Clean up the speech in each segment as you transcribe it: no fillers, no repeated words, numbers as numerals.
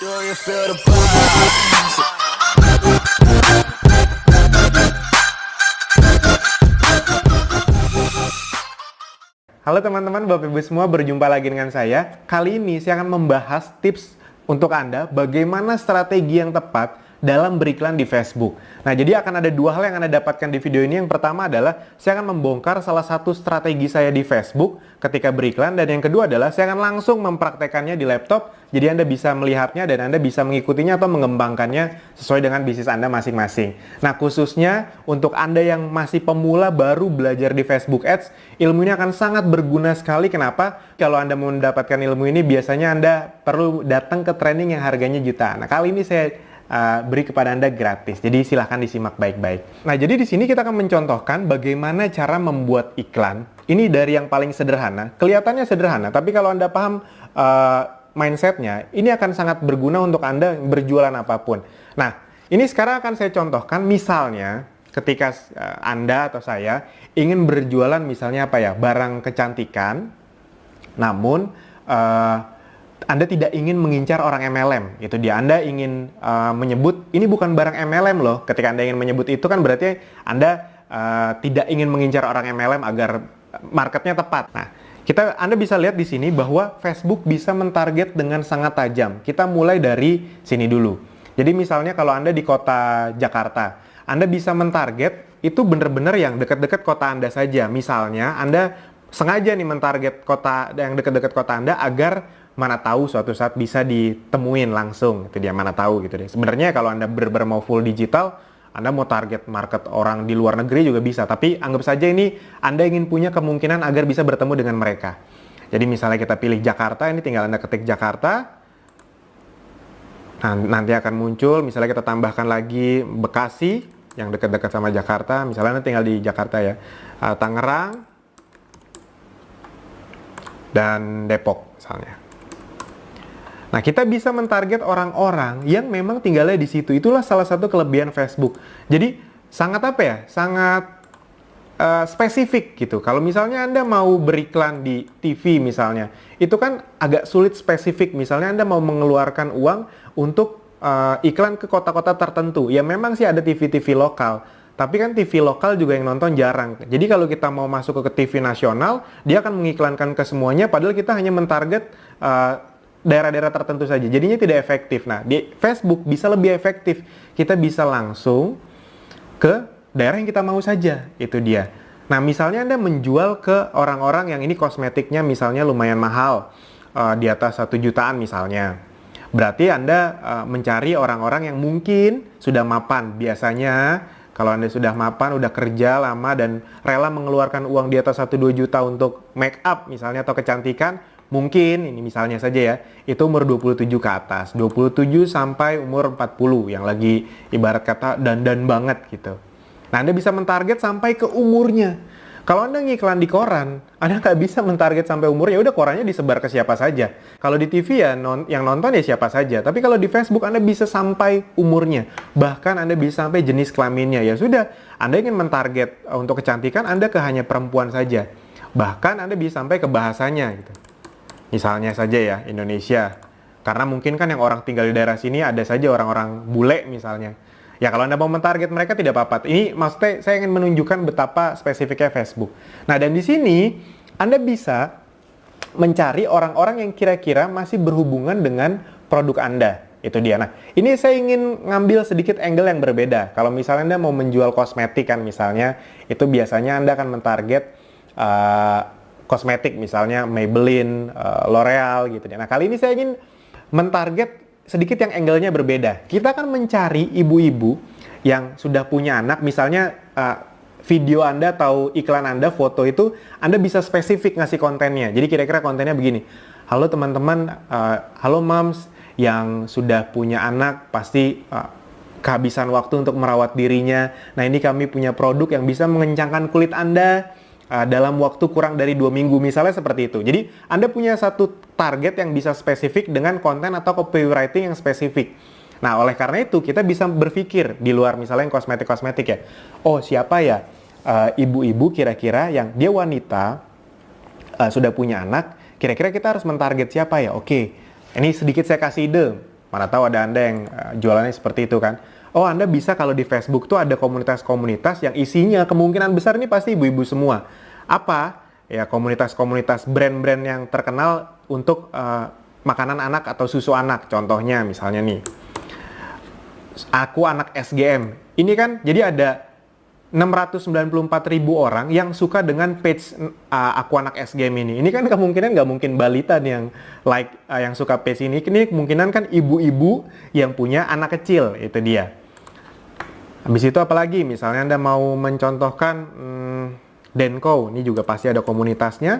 Do you feel the vibes? Halo teman-teman, Bapak Ibu semua, berjumpa lagi dengan saya. Kali ini saya akan membahas tips untuk Anda bagaimana strategi yang tepat dalam beriklan di Facebook. Nah, jadi akan ada dua hal yang Anda dapatkan di video ini. Yang pertama adalah saya akan membongkar salah satu strategi saya di Facebook ketika beriklan, dan yang kedua adalah saya akan langsung mempraktekannya di laptop. Jadi Anda bisa melihatnya dan Anda bisa mengikutinya atau mengembangkannya sesuai dengan bisnis Anda masing-masing. Nah, khususnya untuk Anda yang masih pemula baru belajar di Facebook Ads, ilmu ini akan sangat berguna sekali. Kenapa? Kalau Anda mau mendapatkan ilmu ini, biasanya Anda perlu datang ke training yang harganya jutaan. Nah, kali ini saya beri kepada Anda gratis. Jadi silahkan disimak baik-baik. Nah, jadi di sini kita akan mencontohkan bagaimana cara membuat iklan. Ini dari yang paling sederhana. Kelihatannya sederhana, tapi kalau Anda paham mindsetnya, ini akan sangat berguna untuk Anda berjualan apapun. Nah, ini sekarang akan saya contohkan. Misalnya, ketika Anda atau saya ingin berjualan misalnya apa ya, barang kecantikan, namun Anda tidak ingin mengincar orang MLM, itu dia. Anda ingin menyebut ini bukan barang MLM loh. Ketika Anda ingin menyebut itu kan berarti Anda tidak ingin mengincar orang MLM agar marketnya tepat. Nah, Anda bisa lihat di sini bahwa Facebook bisa mentarget dengan sangat tajam. Kita mulai dari sini dulu. Jadi misalnya kalau Anda di kota Jakarta, Anda bisa mentarget itu benar-benar yang dekat-dekat kota Anda saja. Misalnya Anda sengaja nih mentarget kota yang dekat-dekat kota Anda agar mana tahu suatu saat bisa ditemuin langsung. Itu dia, mana tahu gitu deh. Sebenarnya kalau Anda benar-benar mau full digital, Anda mau target market orang di luar negeri juga bisa. Tapi anggap saja ini Anda ingin punya kemungkinan agar bisa bertemu dengan mereka. Jadi misalnya kita pilih Jakarta, ini tinggal Anda ketik Jakarta. Nah, nanti akan muncul, misalnya kita tambahkan lagi Bekasi, yang dekat-dekat sama Jakarta. Misalnya Anda tinggal di Jakarta ya. Tangerang, dan Depok misalnya. Nah, kita bisa mentarget orang-orang yang memang tinggalnya di situ. Itulah salah satu kelebihan Facebook. Jadi, sangat apa ya? Sangat spesifik gitu. Kalau misalnya Anda mau beriklan di TV misalnya, itu kan agak sulit spesifik. Misalnya Anda mau mengeluarkan uang untuk iklan ke kota-kota tertentu. Ya memang sih ada TV-TV lokal. Tapi kan TV lokal juga yang nonton jarang. Jadi kalau kita mau masuk ke TV nasional, dia akan mengiklankan ke semuanya, padahal kita hanya mentarget daerah-daerah tertentu saja. Jadinya tidak efektif. Nah, di Facebook bisa lebih efektif. Kita bisa langsung ke daerah yang kita mau saja. Itu dia. Nah, misalnya Anda menjual ke orang-orang yang ini kosmetiknya misalnya lumayan mahal. Di atas 1 jutaan misalnya. Berarti Anda mencari orang-orang yang mungkin sudah mapan. Biasanya kalau Anda sudah mapan, udah kerja lama dan rela mengeluarkan uang di atas 1-2 juta untuk make up misalnya atau kecantikan, mungkin, ini misalnya saja ya, itu umur 27 ke atas. 27 sampai umur 40 yang lagi ibarat kata dandan banget gitu. Nah, Anda bisa mentarget sampai ke umurnya. Kalau Anda ngiklan di koran, Anda nggak bisa mentarget sampai umurnya. Udah, korannya disebar ke siapa saja. Kalau di TV ya yang nonton ya siapa saja. Tapi kalau di Facebook Anda bisa sampai umurnya. Bahkan Anda bisa sampai jenis kelaminnya. Ya sudah, Anda ingin mentarget untuk kecantikan, Anda ke hanya perempuan saja. Bahkan Anda bisa sampai ke bahasanya gitu. Misalnya saja ya, Indonesia. Karena mungkin kan yang orang tinggal di daerah sini ada saja orang-orang bule misalnya. Ya kalau Anda mau mentarget mereka tidak apa-apa. Ini maksudnya saya ingin menunjukkan betapa spesifiknya Facebook. Nah, dan di sini Anda bisa mencari orang-orang yang kira-kira masih berhubungan dengan produk Anda. Itu dia. Nah, ini saya ingin ngambil sedikit angle yang berbeda. Kalau misalnya Anda mau menjual kosmetik kan misalnya, itu biasanya Anda akan mentarget kosmetik misalnya Maybelline, L'Oreal gitu. Nah, kali ini saya ingin mentarget sedikit yang angle-nya berbeda. Kita akan mencari ibu-ibu yang sudah punya anak, misalnya video Anda atau iklan Anda, foto itu Anda bisa spesifik ngasih kontennya. Jadi kira-kira kontennya begini. Halo teman-teman, halo moms yang sudah punya anak, pasti kehabisan waktu untuk merawat dirinya. Nah, ini kami punya produk yang bisa mengencangkan kulit Anda dalam waktu kurang dari 2 minggu, misalnya seperti itu. Jadi Anda punya satu target yang bisa spesifik dengan konten atau copywriting yang spesifik. Nah, oleh karena itu kita bisa berpikir di luar misalnya yang kosmetik-kosmetik ya. Oh, siapa ya ibu-ibu kira-kira yang dia wanita, sudah punya anak, kira-kira kita harus mentarget siapa ya? Oke, ini sedikit saya kasih ide. Mana tahu ada Anda yang jualannya seperti itu kan. Oh, Anda bisa kalau di Facebook tuh ada komunitas-komunitas yang isinya kemungkinan besar ini pasti ibu-ibu semua. Apa? Ya, komunitas-komunitas brand-brand yang terkenal untuk makanan anak atau susu anak. Contohnya misalnya nih, Aku Anak SGM. Ini kan jadi ada 694.000 orang yang suka dengan page Aku Anak SGM ini. Ini kan kemungkinan nggak mungkin balita nih yang like, yang suka page ini. Ini kemungkinan kan ibu-ibu yang punya anak kecil, itu dia. Habis itu apalagi, misalnya Anda mau mencontohkan Denko, ini juga pasti ada komunitasnya.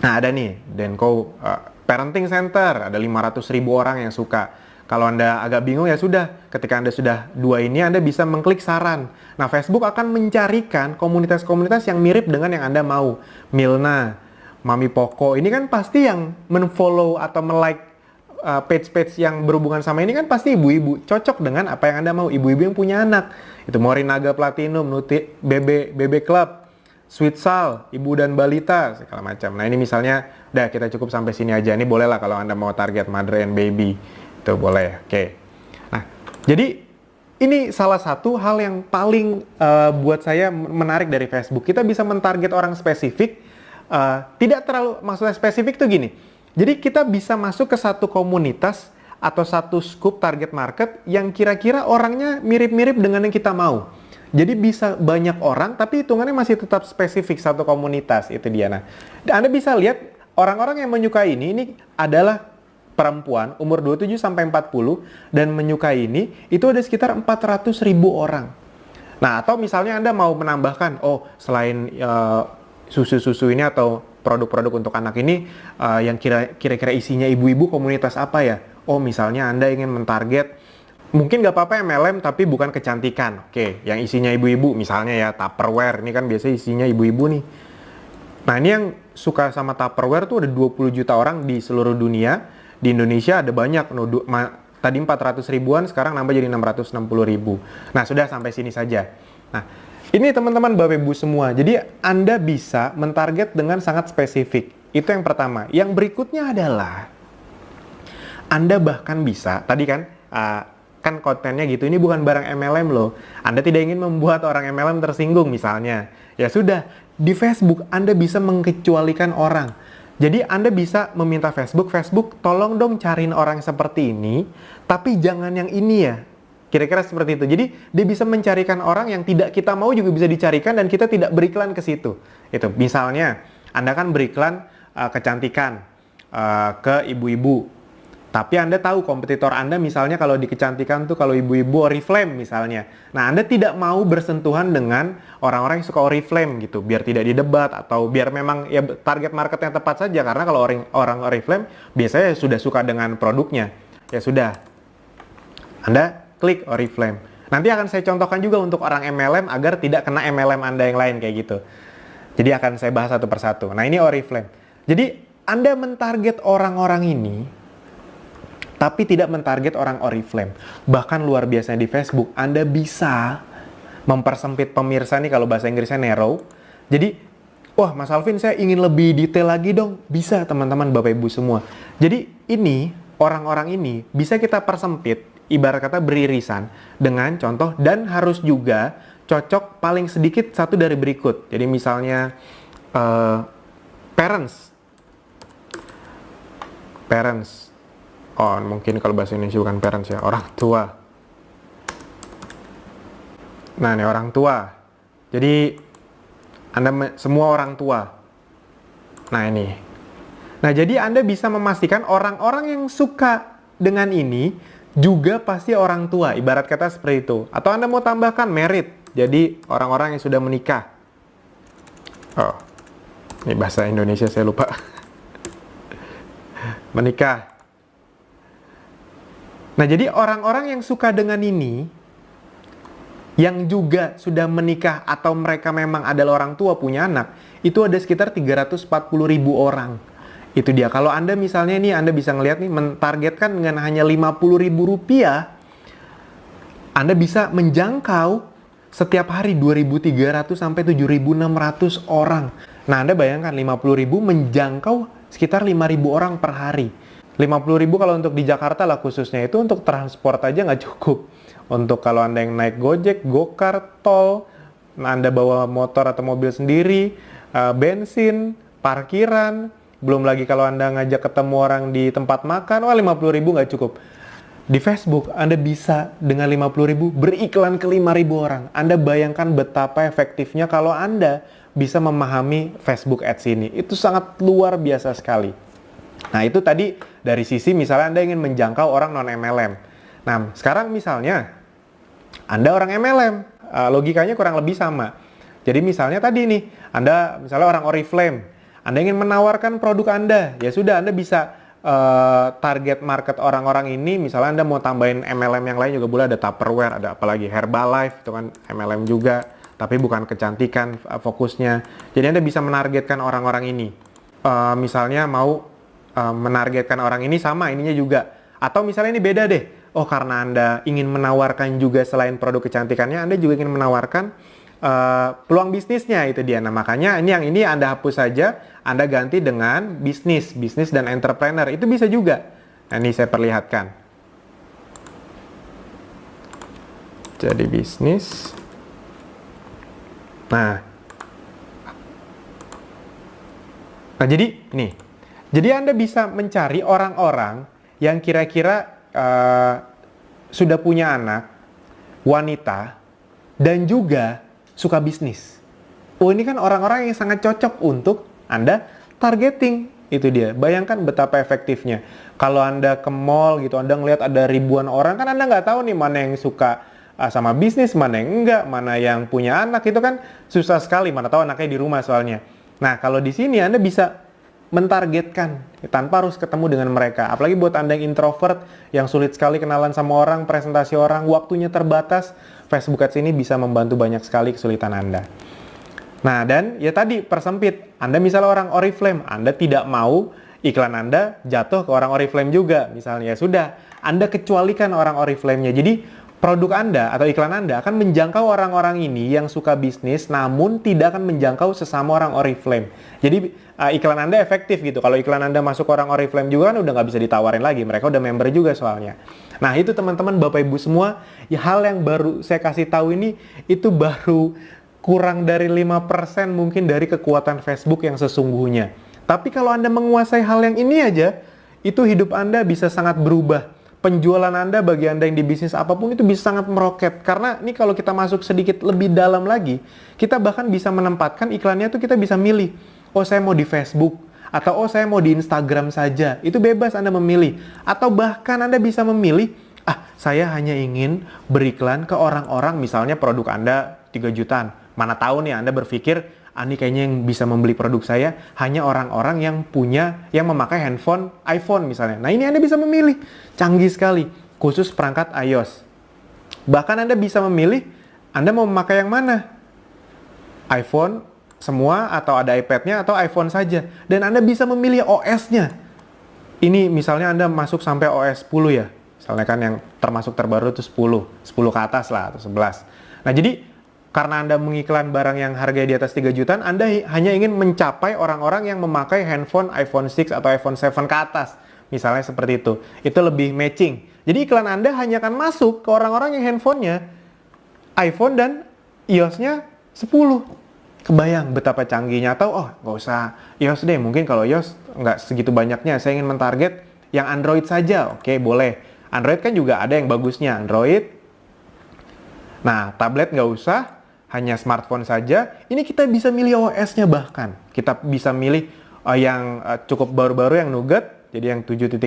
Nah, ada nih, Denko Parenting Center, ada 500.000 orang yang suka. Kalau Anda agak bingung ya sudah, ketika Anda sudah dua ini, Anda bisa mengklik saran. Nah, Facebook akan mencarikan komunitas-komunitas yang mirip dengan yang Anda mau. Milna, Mami Poko, ini kan pasti yang men-follow atau me-like page-page yang berhubungan sama ini kan pasti ibu-ibu. Cocok dengan apa yang Anda mau, ibu-ibu yang punya anak. Itu Morinaga Platinum, BB Club, Sweet Sal, Ibu dan Balita, segala macam. Nah, ini misalnya, udah kita cukup sampai sini aja. Ini boleh lah kalau Anda mau target mother and baby. Itu boleh, oke. Nah, jadi ini salah satu hal yang paling buat saya menarik dari Facebook. Kita bisa mentarget orang spesifik, tidak terlalu, maksudnya spesifik tuh gini. Jadi kita bisa masuk ke satu komunitas atau satu scope target market yang kira-kira orangnya mirip-mirip dengan yang kita mau. Jadi bisa banyak orang, tapi hitungannya masih tetap spesifik satu komunitas, itu dia. Nah, Anda bisa lihat orang-orang yang menyukai ini adalah perempuan umur 27-40 dan menyukai ini, itu ada sekitar 400.000 orang. Nah, atau misalnya Anda mau menambahkan, oh selain susu-susu ini atau produk-produk untuk anak ini, yang kira-kira isinya ibu-ibu, komunitas apa ya? Oh, misalnya Anda ingin mentarget, mungkin nggak apa-apa MLM tapi bukan kecantikan. Oke, yang isinya ibu-ibu, misalnya ya Tupperware, ini kan biasanya isinya ibu-ibu nih. Nah, ini yang suka sama Tupperware tuh ada 20 juta orang di seluruh dunia. Di Indonesia ada banyak, tadi 400 ribuan, sekarang nambah jadi 660 ribu. Nah, sudah sampai sini saja. Nah, ini teman-teman Bapak Ibu semua, jadi Anda bisa mentarget dengan sangat spesifik. Itu yang pertama. Yang berikutnya adalah, Anda bahkan bisa, tadi kan, kan kontennya gitu, ini bukan barang MLM loh. Anda tidak ingin membuat orang MLM tersinggung misalnya. Ya sudah, di Facebook Anda bisa mengecualikan orang. Jadi Anda bisa meminta Facebook, tolong dong cariin orang seperti ini, tapi jangan yang ini ya. Kira-kira seperti itu. Jadi dia bisa mencarikan orang yang tidak kita mau juga bisa dicarikan dan kita tidak beriklan ke situ. Itu misalnya Anda kan beriklan kecantikan ke ibu-ibu. Tapi Anda tahu kompetitor Anda misalnya kalau di kecantikan tuh kalau ibu-ibu Oriflame misalnya. Nah, Anda tidak mau bersentuhan dengan orang-orang yang suka Oriflame gitu, biar tidak didebat atau biar memang ya target marketnya tepat saja, karena kalau orang Oriflame biasanya sudah suka dengan produknya. Ya sudah, Anda klik Oriflame. Nanti akan saya contohkan juga untuk orang MLM agar tidak kena MLM Anda yang lain kayak gitu. Jadi akan saya bahas satu persatu. Nah, ini Oriflame. Jadi Anda mentarget orang-orang ini tapi tidak mentarget orang Oriflame. Bahkan luar biasanya di Facebook, Anda bisa mempersempit pemirsa nih, kalau bahasa Inggrisnya narrow. Jadi, wah Mas Alvin saya ingin lebih detail lagi dong. Bisa teman-teman Bapak Ibu semua. Jadi ini, orang-orang ini bisa kita persempit, ibarat kata beririsan dengan contoh, dan harus juga cocok paling sedikit satu dari berikut. Jadi misalnya, parents. Oh, mungkin kalau bahasa Indonesia bukan parents ya, orang tua. Nah, ini orang tua. Jadi, Anda semua orang tua. Nah, ini. Nah, jadi Anda bisa memastikan orang-orang yang suka dengan ini juga pasti orang tua, ibarat kata seperti itu. Atau Anda mau tambahkan married, jadi orang-orang yang sudah menikah. Oh, ini bahasa Indonesia saya lupa. Menikah. Nah, jadi orang-orang yang suka dengan ini, yang juga sudah menikah atau mereka memang adalah orang tua punya anak, itu ada sekitar 340.000 orang. Itu dia. Kalau Anda misalnya nih, Anda bisa ngelihat nih, mentargetkan dengan hanya Rp50.000, Anda bisa menjangkau setiap hari 2.300 sampai 7.600 orang. Nah, Anda bayangkan 50.000 menjangkau sekitar 5.000 orang per hari. 50.000 kalau untuk di Jakarta lah khususnya, itu untuk transport aja nggak cukup. Untuk kalau Anda yang naik Gojek, Gokar, tol, Anda bawa motor atau mobil sendiri, bensin, parkiran, belum lagi kalau Anda ngajak ketemu orang di tempat makan, wah 50.000 nggak cukup. Di Facebook, Anda bisa dengan 50.000 beriklan ke 5.000 orang. Anda bayangkan betapa efektifnya kalau Anda bisa memahami Facebook Ads ini. Itu sangat luar biasa sekali. Nah, itu tadi dari sisi misalnya Anda ingin menjangkau orang non-MLM. Nah, sekarang misalnya Anda orang MLM, logikanya kurang lebih sama. Jadi misalnya tadi nih, Anda misalnya orang Oriflame, Anda ingin menawarkan produk Anda, ya sudah Anda bisa target market orang-orang ini. Misalnya Anda mau tambahin MLM yang lain juga boleh, ada Tupperware, ada apalagi Herbalife, itu kan MLM juga, tapi bukan kecantikan fokusnya. Jadi Anda bisa menargetkan orang-orang ini. Misalnya mau menargetkan orang ini sama ininya juga. Atau misalnya ini beda deh. Oh, karena Anda ingin menawarkan juga selain produk kecantikannya, Anda juga ingin menawarkan peluang bisnisnya, itu dia. Nah, makanya ini Anda hapus saja, Anda ganti dengan bisnis dan entrepreneur. Itu bisa juga. Nah, ini saya perlihatkan. Jadi bisnis. Nah, jadi ini. Jadi Anda bisa mencari orang-orang yang kira-kira sudah punya anak, wanita, dan juga suka bisnis. Oh, ini kan orang-orang yang sangat cocok untuk Anda targeting. Itu dia. Bayangkan betapa efektifnya. Kalau Anda ke mall gitu, Anda ngelihat ada ribuan orang, kan Anda nggak tahu nih mana yang suka sama bisnis, mana yang enggak, mana yang punya anak. Itu kan susah sekali, mana tahu anaknya di rumah soalnya. Nah, kalau di sini Anda bisa mentargetkan tanpa harus ketemu dengan mereka. Apalagi buat Anda yang introvert, yang sulit sekali kenalan sama orang, presentasi orang, waktunya terbatas, Facebook Ads ini bisa membantu banyak sekali kesulitan Anda. Nah, dan ya tadi persempit. Anda misalnya orang Oriflame, Anda tidak mau iklan Anda jatuh ke orang Oriflame juga. Misalnya, ya sudah, Anda kecualikan orang Oriflame-nya. Jadi produk Anda atau iklan Anda akan menjangkau orang-orang ini yang suka bisnis, namun tidak akan menjangkau sesama orang Oriflame. Jadi iklan Anda efektif gitu. Kalau iklan Anda masuk orang Oriflame juga kan udah nggak bisa ditawarin lagi. Mereka udah member juga soalnya. Nah, itu teman-teman, Bapak Ibu semua, ya, hal yang baru saya kasih tahu ini, itu baru kurang dari 5% mungkin dari kekuatan Facebook yang sesungguhnya. Tapi kalau Anda menguasai hal yang ini aja, itu hidup Anda bisa sangat berubah. Penjualan Anda bagi Anda yang di bisnis apapun itu bisa sangat meroket. Karena ini kalau kita masuk sedikit lebih dalam lagi, kita bahkan bisa menempatkan iklannya tuh kita bisa milih. Oh, saya mau di Facebook. Atau oh, saya mau di Instagram saja. Itu bebas Anda memilih. Atau bahkan Anda bisa memilih, saya hanya ingin beriklan ke orang-orang, misalnya produk Anda 3 jutaan. Mana tahu nih Anda berpikir, ini kayaknya yang bisa membeli produk saya hanya orang-orang yang memakai handphone iPhone misalnya. Nah, ini Anda bisa memilih. Canggih sekali. Khusus perangkat iOS. Bahkan Anda bisa memilih, Anda mau memakai yang mana? iPhone semua, atau ada iPad-nya, atau iPhone saja. Dan Anda bisa memilih OS-nya. Ini misalnya Anda masuk sampai OS 10 ya. Misalnya kan yang termasuk terbaru itu 10 ke atas lah, atau 11. Nah, jadi karena Anda mengiklan barang yang harganya di atas 3 jutaan, Anda hanya ingin mencapai orang-orang yang memakai handphone iPhone 6 atau iPhone 7 ke atas. Misalnya seperti itu. Itu lebih matching. Jadi iklan Anda hanya akan masuk ke orang-orang yang handphonenya iPhone dan iOS-nya 10. Kebayang betapa canggihnya. Atau, nggak usah iOS deh. Mungkin kalau iOS nggak segitu banyaknya. Saya ingin mentarget yang Android saja. Oke, boleh. Android kan juga ada yang bagusnya. Android. Nah, tablet nggak usah. Hanya smartphone saja. Ini kita bisa milih OS-nya bahkan. Kita bisa milih yang cukup baru-baru, yang Nougat, jadi yang 7.0.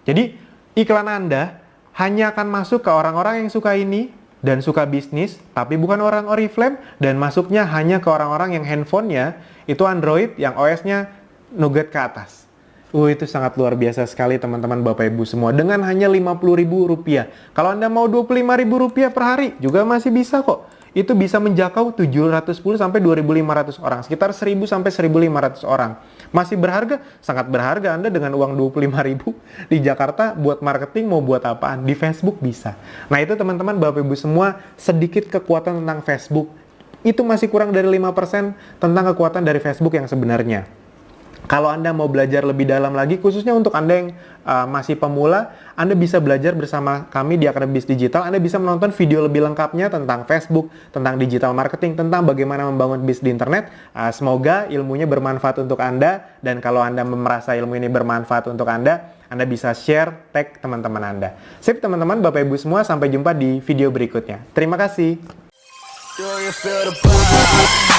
Jadi iklan Anda hanya akan masuk ke orang-orang yang suka ini dan suka bisnis, tapi bukan orang Oriflame, dan masuknya hanya ke orang-orang yang handphonenya itu Android, yang OS-nya Nougat ke atas. Itu sangat luar biasa sekali teman-teman, Bapak Ibu semua. Dengan hanya Rp50.000. Kalau Anda mau Rp25.000 per hari, juga masih bisa kok. Itu bisa menjangkau 710 sampai 2.500 orang, sekitar 1.000 sampai 1.500 orang. Masih berharga? Sangat berharga. Anda dengan uang 25.000 di Jakarta buat marketing mau buat apaan? Di Facebook bisa. Nah, itu teman-teman, Bapak Ibu semua, sedikit kekuatan tentang Facebook. Itu masih kurang dari 5% tentang kekuatan dari Facebook yang sebenarnya. Kalau Anda mau belajar lebih dalam lagi, khususnya untuk Anda yang masih pemula, Anda bisa belajar bersama kami di Akademi Bisnis Digital. Anda bisa menonton video lebih lengkapnya tentang Facebook, tentang digital marketing, tentang bagaimana membangun bisnis di internet. Semoga ilmunya bermanfaat untuk Anda, dan kalau Anda merasa ilmu ini bermanfaat untuk Anda bisa share, tag teman-teman Anda. Sip teman-teman, Bapak Ibu semua, sampai jumpa di video berikutnya. Terima kasih. Do you feel the vibe?